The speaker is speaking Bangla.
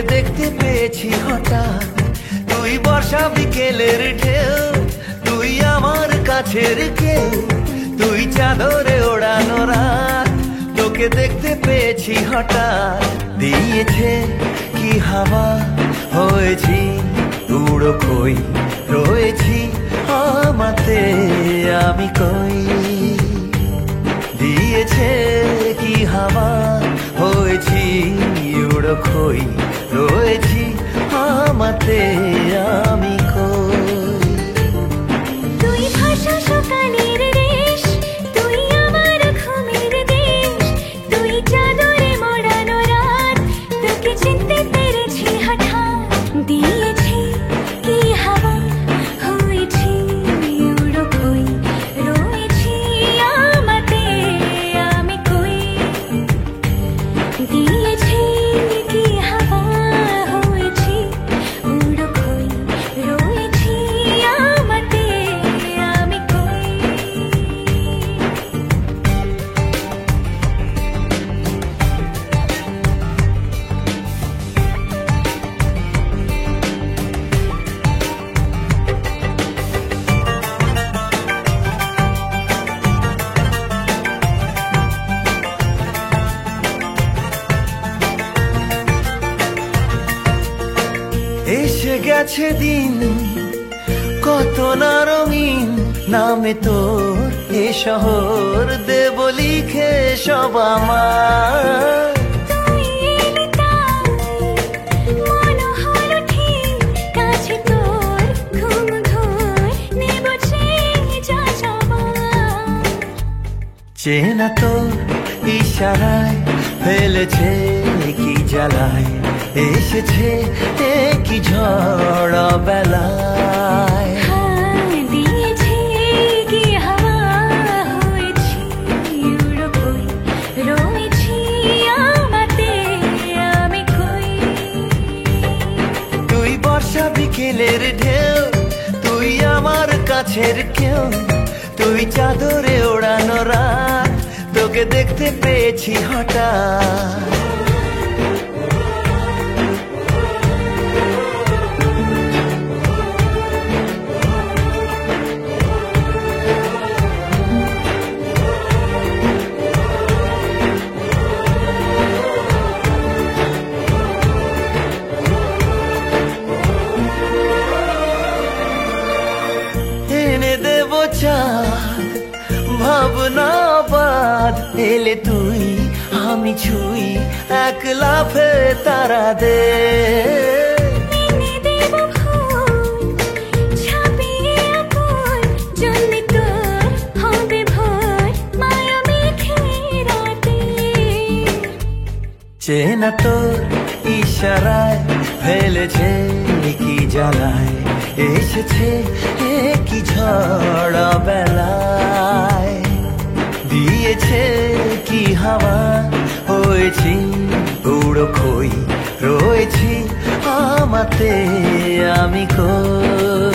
তোকে দেখতে পেয়েছি হঠাৎ, তুই বর্ষা বিকেলের ঢেউ, তুই আমার কাছের কেউ, তুই চাদরে ওড়ানো রাত, তোকে দেখতে পেয়েছি হঠাৎ। দিয়েছে কি হাওয়া, হয়েছি উড়ো কই, রয়েছি আমাতে আমি কই। দিয়েছে কি হাওয়া, হয়েছি উড়ো কই, রয়েছি আমাতে আমি কই। তুই ভাষা সকালের দেশ, তুই আমার ঘুমের দেশ, তুই চাদরে মোড়ানো রাত, তোকে চিনতে পেরেছি হঠাৎ। দিয়েছি কি হাওয়া, হয়েছি উড়ো কই, রয়েছি আমাতে আমি কই। দিয়েছি কি হাওয়া, হয়েছি উড়ো কই, রয়েছি আমাতে আমি কই। এসে গেছে দিন কত না রঙিন, নামে তোর এ শহর দেব লিখে সব আমার। তুই এলি তাই মন হলো ঠিক, কাছে তোর ঘুম ঘোর নেব যা যাবার। চেনা তোর ইশারায় ফেলেছে কি জ্বালায়, এসেছে কি ঝড় বেলায়। দিয়েছি কি হাওয়া, হয়েছি উড়ো কই, রয়েছি আমাতে আমি কই। তুই বর্ষা বিকেলের ঢেউ, তুই আমার কাছের কেউ, তুই চাদরে ওড়ানো রাত, তোকে দেখতে পেয়েছি হঠাৎ। এনে দেব চাঁদ ভাবনা বাদ, এলে তুই আমি ছুই এক লাফে তারা দে। এনে দেব ফুল ছাপিয়ে আকুল, জন্মে তোর হবে ভোর মায়া মেঘে রাতে। চেনা তোর ইশারায় ফেলেছে কি জ্বালায়, এসেছে কি ঝড় বেলায়। দিয়েছে কি হাওয়া, হয়েছি উড়ো কই, রয়েছি আমাতে আমি কই।